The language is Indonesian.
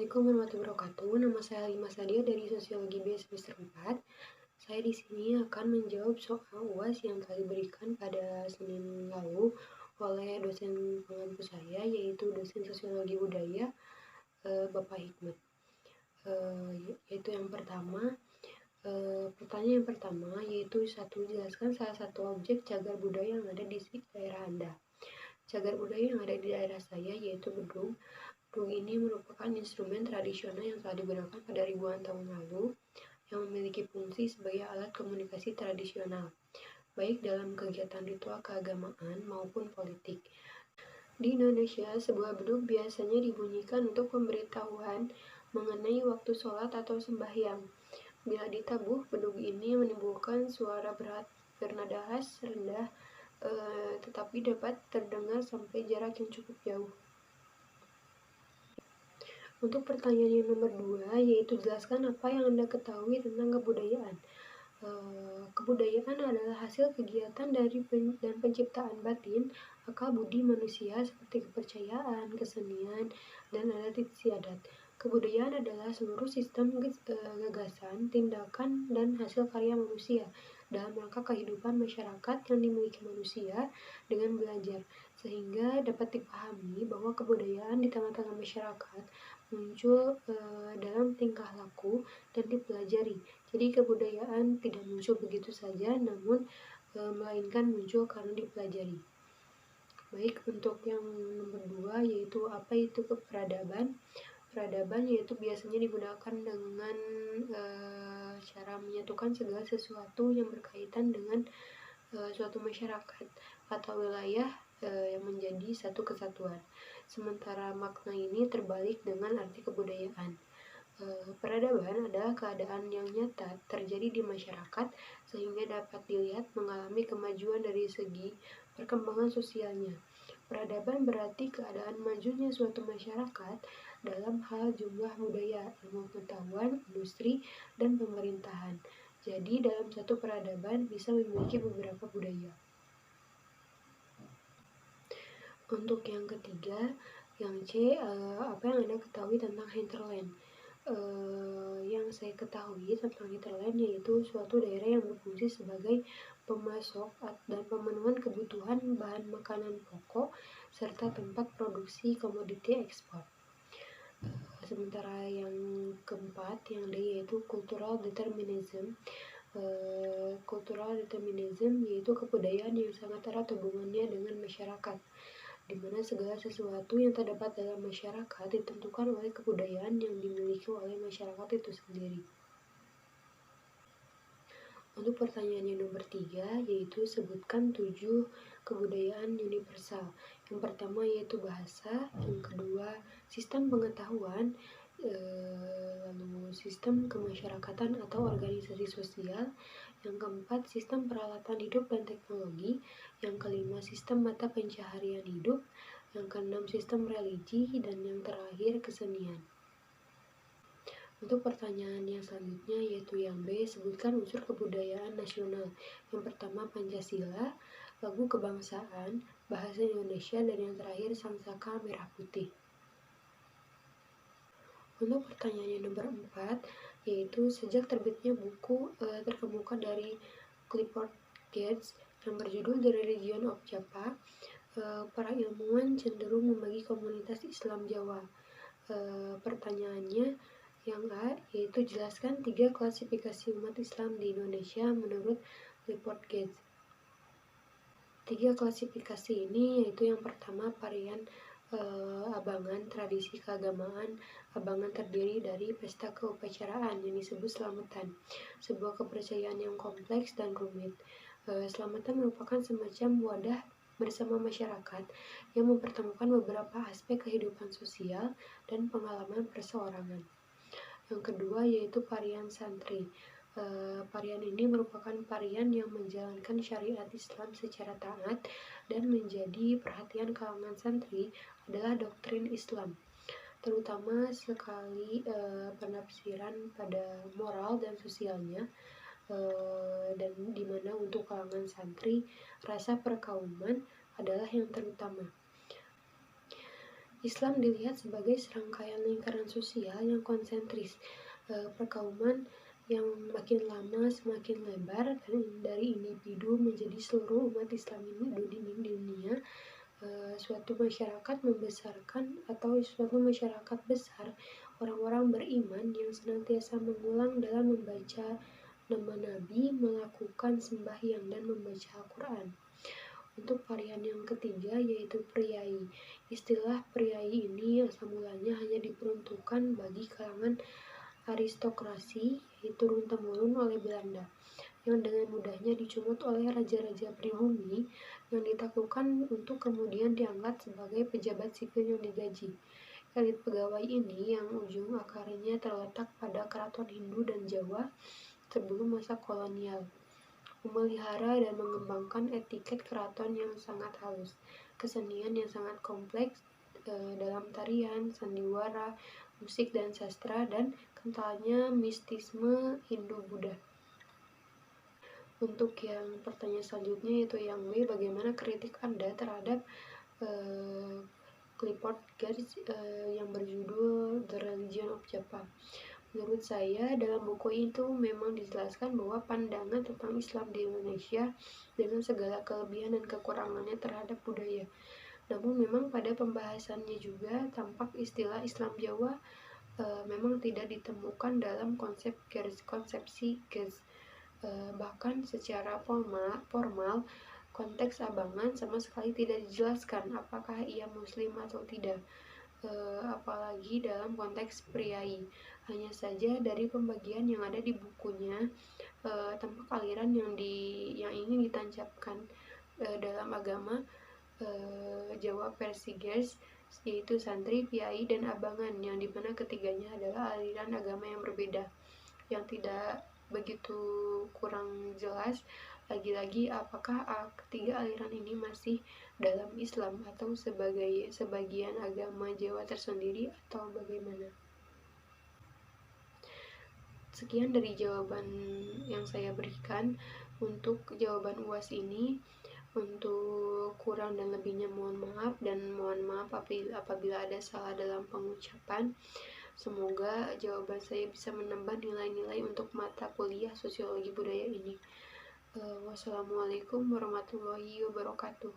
Assalamualaikum warahmatullahi wabarakatuh. Nama saya Lima Sadia dari Sosiologi B semester 4. Saya di sini akan menjawab soal UAS yang telah diberikan pada Senin lalu oleh dosen pengampu saya, yaitu dosen Sosiologi Budaya, Bapak Hikmat. Yaitu yang pertama, pertanyaan yang pertama yaitu jelaskan salah satu objek cagar budaya yang ada di daerah Anda. Cagar budaya yang ada di daerah saya yaitu bedung. Bedung ini merupakan instrumen tradisional yang telah digunakan pada ribuan tahun lalu yang memiliki fungsi sebagai alat komunikasi tradisional, baik dalam kegiatan ritual keagamaan maupun politik. Di Indonesia, sebuah bedug biasanya dibunyikan untuk pemberitahuan mengenai waktu sholat atau sembahyang. Bila ditabuh, bedug ini menimbulkan suara berat bernada khas rendah, tetapi dapat terdengar sampai jarak yang cukup jauh. Untuk pertanyaan yang nomor 2, yaitu jelaskan apa yang Anda ketahui tentang kebudayaan. Kebudayaan adalah hasil kegiatan dan penciptaan batin, akal budi manusia seperti kepercayaan, kesenian, dan adat istiadat. Kebudayaan adalah seluruh sistem gagasan, tindakan, dan hasil karya manusia dalam rangka kehidupan masyarakat yang dimiliki manusia dengan belajar, sehingga dapat dipahami bahwa kebudayaan di tengah-tengah masyarakat muncul dalam tingkah laku dan dipelajari. Jadi kebudayaan tidak muncul begitu saja, namun melainkan muncul karena dipelajari. Baik, untuk yang nomor 2 yaitu apa itu peradaban. Peradaban yaitu biasanya digunakan dengan cara menyatukan segala sesuatu yang berkaitan dengan suatu masyarakat atau wilayah yang menjadi satu kesatuan. Sementara makna ini terbalik dengan arti kebudayaan. Peradaban adalah keadaan yang nyata terjadi di masyarakat sehingga dapat dilihat mengalami kemajuan dari segi perkembangan sosialnya. Peradaban berarti keadaan majunya suatu masyarakat dalam hal jumlah budaya, ilmu pengetahuan, industri, dan pemerintahan. Jadi dalam satu peradaban bisa memiliki beberapa budaya. Untuk yang ketiga, yang C, apa yang Anda ketahui tentang hinterland? Yang saya ketahui tentang hinterland yaitu suatu daerah yang berfungsi sebagai pemasok dan pemenuhan kebutuhan bahan makanan pokok serta tempat produksi komoditi ekspor. Sementara yang keempat, yang D, yaitu cultural determinism. Cultural determinism yaitu kebudayaan yang sangat erat hubungannya dengan masyarakat, di mana segala sesuatu yang terdapat dalam masyarakat ditentukan oleh kebudayaan yang dimiliki oleh masyarakat itu sendiri. Untuk pertanyaan yang nomor 3, yaitu sebutkan 7 kebudayaan universal. Yang pertama yaitu bahasa, yang kedua sistem pengetahuan, lalu sistem kemasyarakatan atau organisasi sosial, yang keempat sistem peralatan hidup dan teknologi, yang kelima sistem mata pencaharian hidup, yang keenam sistem religi, dan yang terakhir kesenian. Untuk pertanyaan yang selanjutnya yaitu yang B, sebutkan unsur kebudayaan nasional. Yang pertama Pancasila, lagu kebangsaan, bahasa Indonesia, dan yang terakhir Sangsaka Merah Putih. Untuk pertanyaan yang nomor 4 yaitu sejak terbitnya buku terkemuka dari Clifford Geertz yang berjudul The Religion of Java, para ilmuwan cenderung membagi komunitas Islam Jawa. Pertanyaannya yang A, yaitu jelaskan 3 klasifikasi umat Islam di Indonesia menurut Clifford Geertz. 3 klasifikasi ini yaitu yang pertama varian abangan, tradisi keagamaan. Abangan terdiri dari pesta keupacaraan yang disebut selamatan, sebuah kepercayaan yang kompleks dan rumit. Selamatan merupakan semacam wadah bersama masyarakat yang mempertemukan beberapa aspek kehidupan sosial dan pengalaman perseorangan. Yang kedua yaitu varian santri. Varian ini merupakan varian yang menjalankan syariat Islam secara taat dan menjadi perhatian kalangan santri adalah doktrin Islam, terutama sekali penafsiran pada moral dan sosialnya, dan dimana untuk kalangan santri rasa perkauman adalah yang terutama. Islam dilihat sebagai serangkaian lingkaran sosial yang konsentris, perkauman yang makin lama semakin lebar dari individu menjadi seluruh umat Islam di dunia. Suatu masyarakat membesarkan atau suatu masyarakat besar, orang-orang beriman yang senantiasa mengulang dalam membaca nama Nabi, melakukan sembahyang dan membaca Al-Quran. Untuk varian yang ketiga yaitu priai. Istilah priai ini asal mulanya hanya diperuntukkan bagi kalangan aristokrasi, turun-temurun oleh Belanda, yang dengan mudahnya dicumut oleh raja-raja pribumi yang ditaklukkan untuk kemudian diangkat sebagai pejabat sipil yang digaji. Elit pegawai ini yang ujung akarnya terletak pada keraton Hindu dan Jawa sebelum masa kolonial, memelihara dan mengembangkan etiket keraton yang sangat halus, kesenian yang sangat kompleks dalam tarian, sandiwara, musik dan sastra, dan kentalnya mistisme Hindu-Buddha. Untuk yang pertanyaan selanjutnya yaitu yang B, bagaimana kritik Anda terhadap Clifford Geertz yang berjudul The Religion of Japan? Menurut saya, dalam buku itu memang dijelaskan bahwa pandangan tentang Islam di Indonesia dengan segala kelebihan dan kekurangannya terhadap budaya. Namun memang pada pembahasannya juga tampak istilah Islam Jawa memang tidak ditemukan dalam konsepsi Geertz. Bahkan secara formal konteks abangan sama sekali tidak dijelaskan apakah ia muslim atau tidak, apalagi dalam konteks priai. Hanya saja dari pembagian yang ada di bukunya tampak aliran yang ingin ditancapkan dalam agama Jawa versi Geertz, yaitu santri, piai, dan abangan, yang dimana ketiganya adalah aliran agama yang berbeda, yang tidak begitu kurang jelas lagi-lagi apakah ketiga aliran ini masih dalam Islam atau sebagian agama Jawa tersendiri atau bagaimana. Sekian dari jawaban yang saya berikan untuk jawaban UAS ini. Untuk kurang dan lebihnya mohon maaf, dan mohon maaf apabila ada salah dalam pengucapan. Semoga jawaban saya bisa menambah nilai-nilai untuk mata kuliah sosiologi budaya ini. Wassalamualaikum warahmatullahi wabarakatuh.